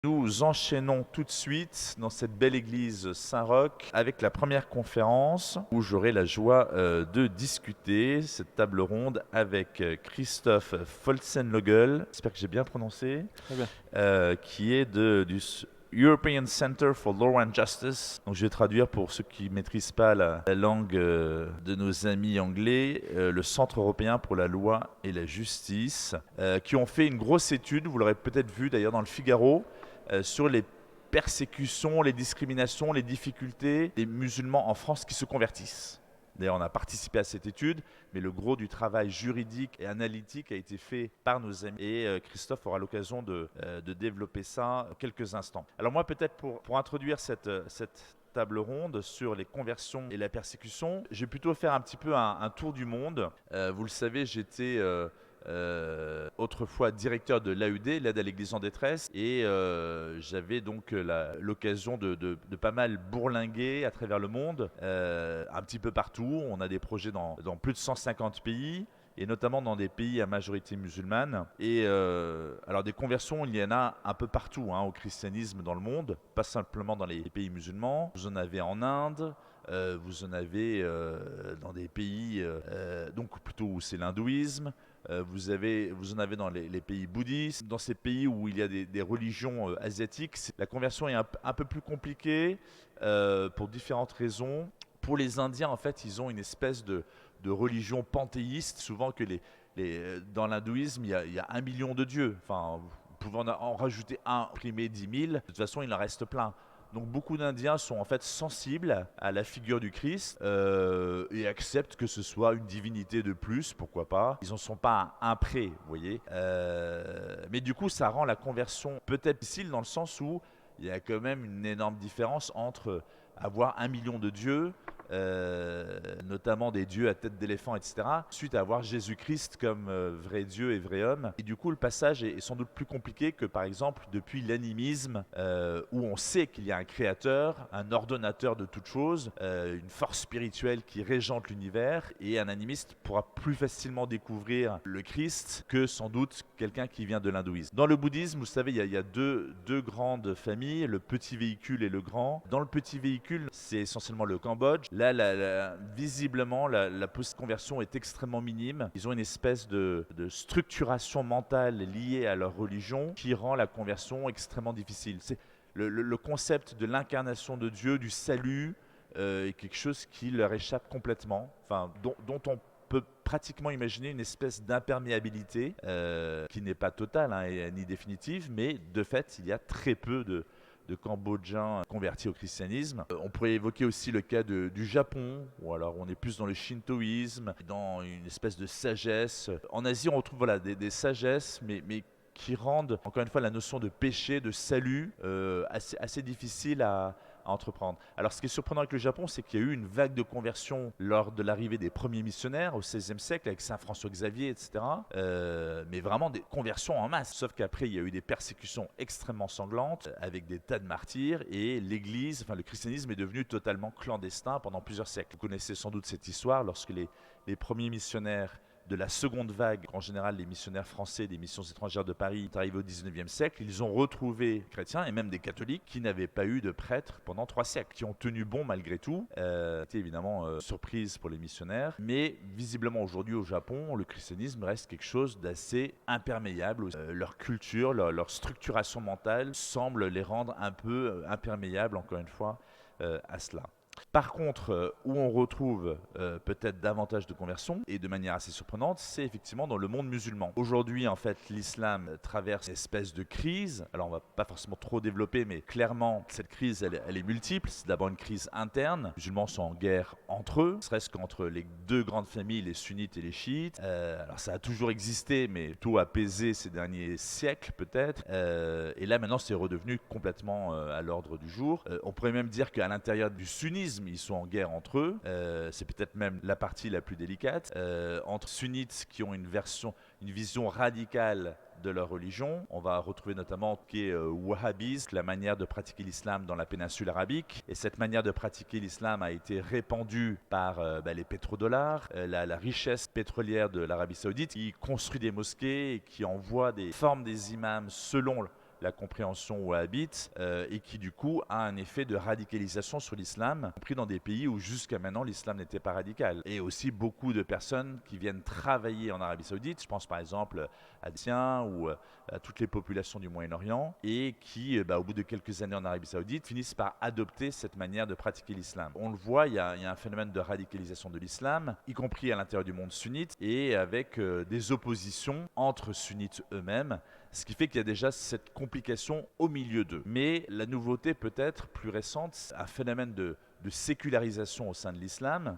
Nous enchaînons tout de suite dans cette belle église Saint-Roch avec la première conférence où j'aurai la joie de discuter cette table ronde avec Christophe Folzenlögel, j'espère que j'ai bien prononcé, Très bien. qui est du European Center for Law and Justice. Donc je vais traduire pour ceux qui ne maîtrisent pas la langue de nos amis anglais, le Centre européen pour la loi et la justice, qui ont fait une grosse étude, vous l'aurez peut-être vu d'ailleurs dans le Figaro, sur les persécutions, les discriminations, les difficultés des musulmans en France qui se convertissent. D'ailleurs, on a participé à cette étude, mais le gros du travail juridique et analytique a été fait par nos amis. Et Christophe aura l'occasion de développer ça en quelques instants. Alors moi, peut-être pour introduire cette table ronde sur les conversions et la persécution, je vais plutôt faire un petit peu un tour du monde. Vous le savez, j'étais autrefois directeur de l'AUD, l'aide à l'église en détresse, et j'avais donc l'occasion de pas mal bourlinguer à travers le monde, un petit peu partout. On a des projets dans plus de 150 pays, et notamment dans des pays à majorité musulmane. Et alors des conversions, il y en a un peu partout au christianisme dans le monde, pas simplement dans les pays musulmans. Vous en avez en Inde, vous en avez dans des pays donc plutôt où c'est l'hindouisme. Vous en avez dans les pays bouddhistes, dans ces pays où il y a des religions asiatiques. La conversion est un peu plus compliquée pour différentes raisons. Pour les Indiens, en fait, ils ont une espèce de religion panthéiste. Souvent que dans l'hindouisme, il y a 1 million de dieux. Enfin, vous pouvez en rajouter un, imprimer 10 000. De toute façon, il en reste plein. Donc beaucoup d'Indiens sont en fait sensibles à la figure du Christ et acceptent que ce soit une divinité de plus, pourquoi pas. Ils n'en sont pas un prêt, vous voyez. Mais du coup, ça rend la conversion peut-être difficile dans le sens où il y a quand même une énorme différence entre avoir 1 million de dieux, notamment des dieux à tête d'éléphant, etc., suite à avoir Jésus-Christ comme vrai Dieu et vrai homme. Et du coup, le passage est sans doute plus compliqué que, par exemple, depuis l'animisme, où on sait qu'il y a un créateur, un ordonnateur de toutes choses, une force spirituelle qui régente l'univers, et un animiste pourra plus facilement découvrir le Christ que sans doute quelqu'un qui vient de l'hindouisme. Dans le bouddhisme, vous savez, il y a deux grandes familles, le petit véhicule et le grand. Dans le petit véhicule, c'est essentiellement le Cambodge. Là, visiblement, la post-conversion est extrêmement minime. Ils ont une espèce de structuration mentale liée à leur religion qui rend la conversion extrêmement difficile. C'est le concept de l'incarnation de Dieu, du salut, est quelque chose qui leur échappe complètement, enfin, dont on peut pratiquement imaginer une espèce d'imperméabilité qui n'est pas totale ni définitive, mais de fait, il y a très peu de Cambodgiens convertis au christianisme. On pourrait évoquer aussi le cas du Japon, où alors on est plus dans le shintoïsme, dans une espèce de sagesse. En Asie, on retrouve des sagesses, mais qui rendent, encore une fois, la notion de péché, de salut, assez difficile à entreprendre. Alors, ce qui est surprenant avec le Japon, c'est qu'il y a eu une vague de conversion lors de l'arrivée des premiers missionnaires au XVIe siècle, avec Saint François Xavier, etc. Mais vraiment des conversions en masse. Sauf qu'après, il y a eu des persécutions extrêmement sanglantes, avec des tas de martyrs, et l'Église, enfin le christianisme est devenu totalement clandestin pendant plusieurs siècles. Vous connaissez sans doute cette histoire, lorsque les premiers missionnaires de la seconde vague, en général les missionnaires français des missions étrangères de Paris, sont arrivés au 19e siècle, ils ont retrouvé des chrétiens et même des catholiques qui n'avaient pas eu de prêtres pendant 3 siècles, qui ont tenu bon malgré tout. C'était évidemment surprise pour les missionnaires, mais visiblement aujourd'hui au Japon, le christianisme reste quelque chose d'assez imperméable. Leur culture, leur structuration mentale semble les rendre un peu imperméables, encore une fois, à cela. Par contre, où on retrouve peut-être davantage de conversions, et de manière assez surprenante, c'est effectivement dans le monde musulman. Aujourd'hui, en fait, l'islam traverse une espèce de crise. Alors, on va pas forcément trop développer, mais clairement, cette crise, elle est multiple. C'est d'abord une crise interne. Les musulmans sont en guerre entre eux, serait-ce qu'entre les deux grandes familles, les sunnites et les chiites. Alors, ça a toujours existé, mais tout apaisé ces derniers siècles, peut-être. Et là, maintenant, c'est redevenu complètement à l'ordre du jour. On pourrait même dire qu'à l'intérieur du sunnisme, ils sont en guerre entre eux. C'est peut-être même la partie la plus délicate. Entre sunnites qui ont une vision radicale de leur religion. On va retrouver notamment qui est wahhabisme, la manière de pratiquer l'islam dans la péninsule arabique. Et cette manière de pratiquer l'islam a été répandue par les pétrodollars, la richesse pétrolière de l'Arabie Saoudite, qui construit des mosquées et qui forme des imams selon la compréhension wahhabite et qui du coup a un effet de radicalisation sur l'islam, y compris dans des pays où jusqu'à maintenant l'islam n'était pas radical. Et aussi beaucoup de personnes qui viennent travailler en Arabie Saoudite, je pense par exemple à des Siens ou à toutes les populations du Moyen-Orient, et qui, au bout de quelques années en Arabie Saoudite, finissent par adopter cette manière de pratiquer l'islam. On le voit, il y a un phénomène de radicalisation de l'islam, y compris à l'intérieur du monde sunnite, et avec des oppositions entre sunnites eux-mêmes, ce qui fait qu'il y a déjà cette complication au milieu d'eux. Mais la nouveauté peut-être plus récente, c'est un phénomène de sécularisation au sein de l'islam.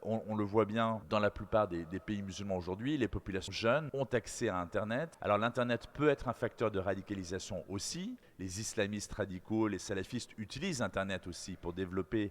On le voit bien dans la plupart des pays musulmans aujourd'hui, les populations jeunes ont accès à Internet. Alors l'Internet peut être un facteur de radicalisation aussi. Les islamistes radicaux, les salafistes utilisent Internet aussi pour développer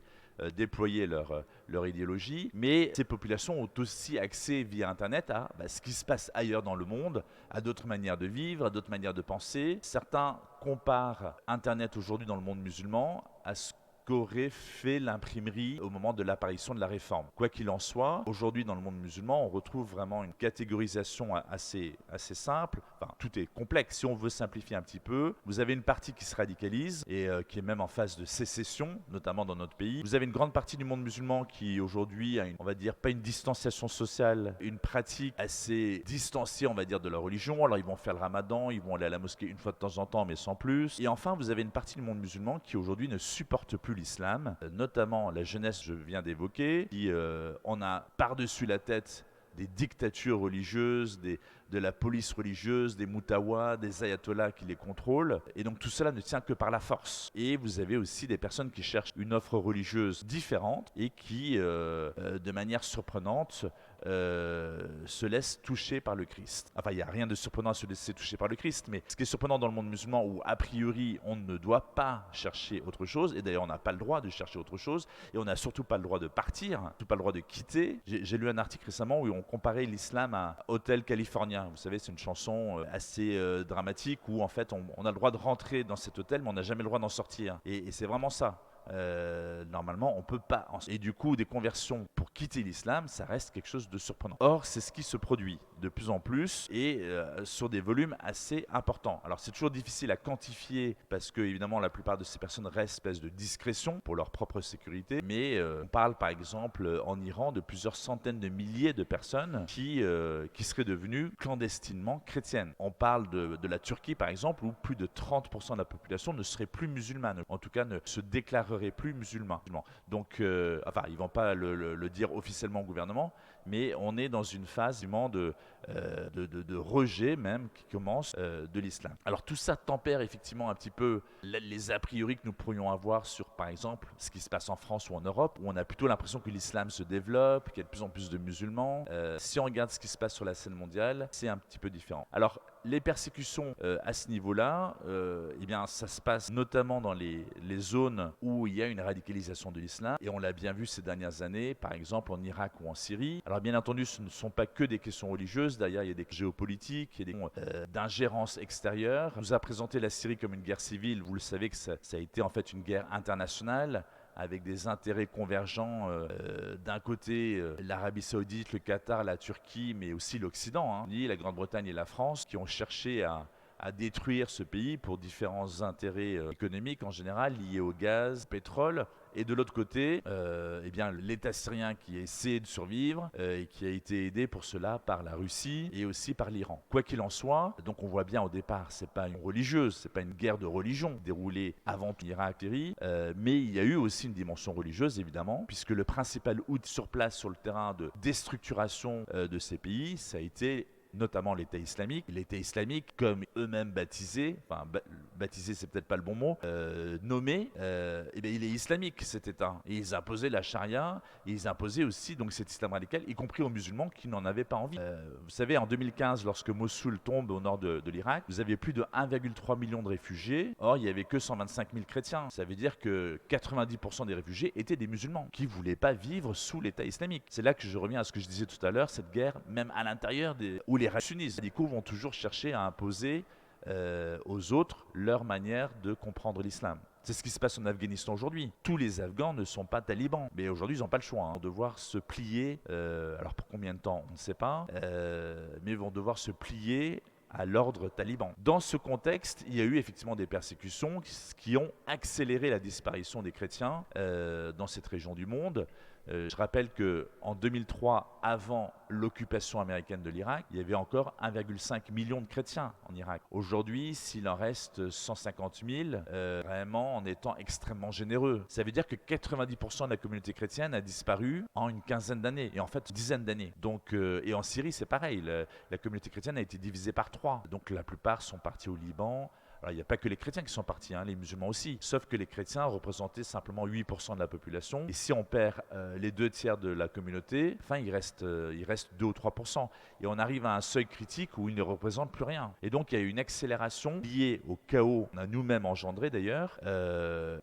déployer leur idéologie, mais ces populations ont aussi accès via Internet à ce qui se passe ailleurs dans le monde, à d'autres manières de vivre, à d'autres manières de penser. Certains comparent Internet aujourd'hui dans le monde musulman à ce qu'aurait fait l'imprimerie au moment de l'apparition de la réforme. Quoi qu'il en soit, aujourd'hui dans le monde musulman, on retrouve vraiment une catégorisation assez simple. Enfin, tout est complexe. Si on veut simplifier un petit peu, vous avez une partie qui se radicalise et qui est même en phase de sécession, notamment dans notre pays. Vous avez une grande partie du monde musulman qui aujourd'hui a on va dire, pas une distanciation sociale, une pratique assez distanciée, on va dire, de la religion. Alors ils vont faire le ramadan, ils vont aller à la mosquée une fois de temps en temps, mais sans plus. Et enfin, vous avez une partie du monde musulman qui aujourd'hui ne supporte plus l'islam, notamment la jeunesse, je viens d'évoquer, qui en a par-dessus la tête des dictatures religieuses, de la police religieuse, des moutawas, des ayatollahs qui les contrôlent. Et donc tout cela ne tient que par la force. Et vous avez aussi des personnes qui cherchent une offre religieuse différente et qui, de manière surprenante, se laissent toucher par le Christ. Enfin, il n'y a rien de surprenant à se laisser toucher par le Christ, mais ce qui est surprenant dans le monde musulman où, a priori, on ne doit pas chercher autre chose, et d'ailleurs on n'a pas le droit de chercher autre chose, et on n'a surtout pas le droit de partir, surtout pas le droit de quitter. J'ai lu un article récemment où on comparait l'islam à Hotel California. Vous savez, c'est une chanson assez dramatique où en fait on a le droit de rentrer dans cet hôtel, mais on n'a jamais le droit d'en sortir. Et c'est vraiment ça. Normalement, on peut pas. Et du coup, des conversions pour quitter l'islam, ça reste quelque chose de surprenant. Or, c'est ce qui se produit de plus en plus et sur des volumes assez importants. Alors, c'est toujours difficile à quantifier parce que, évidemment, la plupart de ces personnes restent espèce de discrétion pour leur propre sécurité. Mais on parle, par exemple, en Iran, de plusieurs centaines de milliers de personnes qui seraient devenues clandestinement chrétiennes. On parle de la Turquie, par exemple, où plus de 30% de la population ne serait plus musulmane. En tout cas, ne se déclarerait plus musulmans. Donc, enfin, ils ne vont pas le dire officiellement au gouvernement, mais on est dans une phase de rejet même qui commence de l'islam. Alors tout ça tempère effectivement un petit peu les a priori que nous pourrions avoir sur, par exemple, ce qui se passe en France ou en Europe, où on a plutôt l'impression que l'islam se développe, qu'il y a de plus en plus de musulmans. Si on regarde ce qui se passe sur la scène mondiale, c'est un petit peu différent. Alors, les persécutions à ce niveau-là, eh bien, ça se passe notamment dans les zones où il y a une radicalisation de l'islam, et on l'a bien vu ces dernières années, par exemple en Irak ou en Syrie. Alors bien entendu, ce ne sont pas que des questions religieuses, d'ailleurs il y a des géopolitiques, il y a des questions d'ingérence extérieure. On nous a présenté la Syrie comme une guerre civile, vous le savez que ça a été en fait une guerre internationale, avec des intérêts convergents d'un côté l'Arabie Saoudite, le Qatar, la Turquie, mais aussi l'Occident, la Grande-Bretagne et la France, qui ont cherché à détruire ce pays pour différents intérêts économiques en général liés au gaz, au pétrole. Et de l'autre côté, eh bien, l'État syrien qui essaie de survivre et qui a été aidé pour cela par la Russie et aussi par l'Iran. Quoi qu'il en soit, donc on voit bien au départ, c'est pas une religieuse, c'est pas une guerre de religion déroulée avant l'Irak, mais il y a eu aussi une dimension religieuse évidemment, puisque le principal outil sur place sur le terrain de déstructuration de ces pays, ça a été notamment l'État islamique. L'État islamique, comme eux-mêmes baptisés, enfin baptisé c'est peut-être pas le bon mot, nommé, eh bien, il est islamique cet État. Et ils imposaient la charia, et ils imposaient aussi donc cet islam radical, y compris aux musulmans qui n'en avaient pas envie. Vous savez, en 2015, lorsque Mossoul tombe au nord de l'Irak, vous aviez plus de 1,3 million de réfugiés. Or, il n'y avait que 125 000 chrétiens. Ça veut dire que 90% des réfugiés étaient des musulmans qui ne voulaient pas vivre sous l'État islamique. C'est là que je reviens à ce que je disais tout à l'heure, cette guerre, même à l'intérieur où les sunnites radicaux vont toujours chercher à imposer aux autres leur manière de comprendre l'islam. C'est ce qui se passe en Afghanistan aujourd'hui. Tous les Afghans ne sont pas talibans, mais aujourd'hui ils n'ont pas le choix. Ils vont devoir se plier, alors pour combien de temps on ne sait pas, mais ils vont devoir se plier à l'ordre taliban. Dans ce contexte, il y a eu effectivement des persécutions qui ont accéléré la disparition des chrétiens dans cette région du monde. Je rappelle qu'en 2003, avant l'occupation américaine de l'Irak, il y avait encore 1,5 million de chrétiens en Irak. Aujourd'hui, s'il en reste 150 000, vraiment en étant extrêmement généreux. Ça veut dire que 90% de la communauté chrétienne a disparu en une quinzaine d'années, et en fait une dizaine d'années. Donc, et en Syrie, c'est pareil, la communauté chrétienne a été divisée par 3. Donc la plupart sont partis au Liban. Alors, il n'y a pas que les chrétiens qui sont partis, les musulmans aussi. Sauf que les chrétiens représentaient simplement 8% de la population. Et si on perd les 2 tiers de la communauté, enfin, il reste 2 ou 3%. Et on arrive à un seuil critique où ils ne représentent plus rien. Et donc, il y a une accélération liée au chaos qu'on a nous-mêmes engendré d'ailleurs,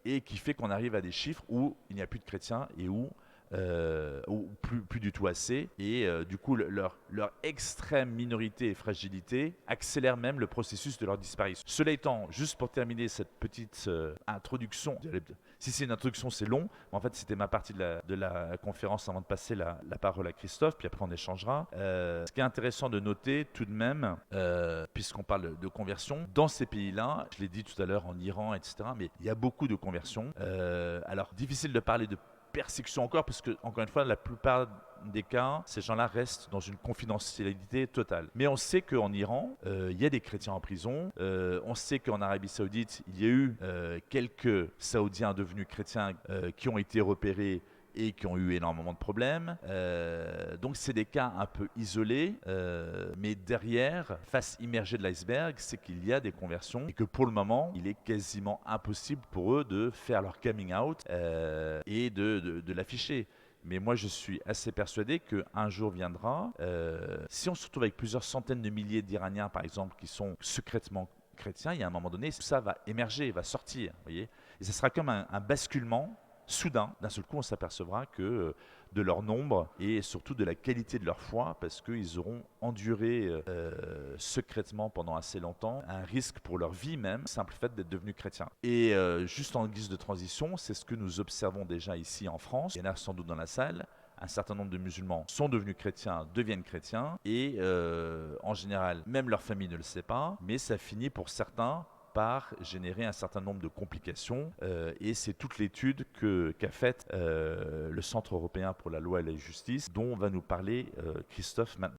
et qui fait qu'on arrive à des chiffres où il n'y a plus de chrétiens et où ou plus du tout assez, et du coup leur extrême minorité et fragilité accélère même le processus de leur disparition. Cela étant, juste pour terminer cette petite introduction, si c'est une introduction c'est long, mais en fait c'était ma partie de la conférence avant de passer la parole à Christophe, puis après on échangera. Ce qui est intéressant de noter tout de même, puisqu'on parle de conversion, dans ces pays-là, je l'ai dit tout à l'heure en Iran, etc., mais il y a beaucoup de conversions. Alors difficile de parler de persécution encore, parce que, encore une fois, la plupart des cas, ces gens-là restent dans une confidentialité totale. Mais on sait qu'en Iran, il y a des chrétiens en prison. On sait qu'en Arabie Saoudite, il y a eu quelques Saoudiens devenus chrétiens qui ont été repérés et qui ont eu énormément de problèmes. Donc c'est des cas un peu isolés, mais derrière, face immergée de l'iceberg, c'est qu'il y a des conversions et que pour le moment, il est quasiment impossible pour eux de faire leur coming out et de l'afficher. Mais moi, je suis assez persuadé qu'un jour viendra, si on se retrouve avec plusieurs centaines de milliers d'Iraniens, par exemple, qui sont secrètement chrétiens, il y a un moment donné, ça va émerger, va sortir, vous voyez. Et ça sera comme un basculement soudain. D'un seul coup, on s'apercevra que de leur nombre et surtout de la qualité de leur foi, parce qu'ils auront enduré secrètement pendant assez longtemps un risque pour leur vie même, simple fait d'être devenus chrétiens. Et juste en guise de transition, c'est ce que nous observons déjà ici en France. Il y en a sans doute dans la salle. Un certain nombre de musulmans sont devenus chrétiens, deviennent chrétiens, et en général, même leur famille ne le sait pas, mais ça finit pour certains par générer un certain nombre de complications, et c'est toute l'étude qu'a faite le Centre européen pour la loi et la justice, dont va nous parler Christophe maintenant.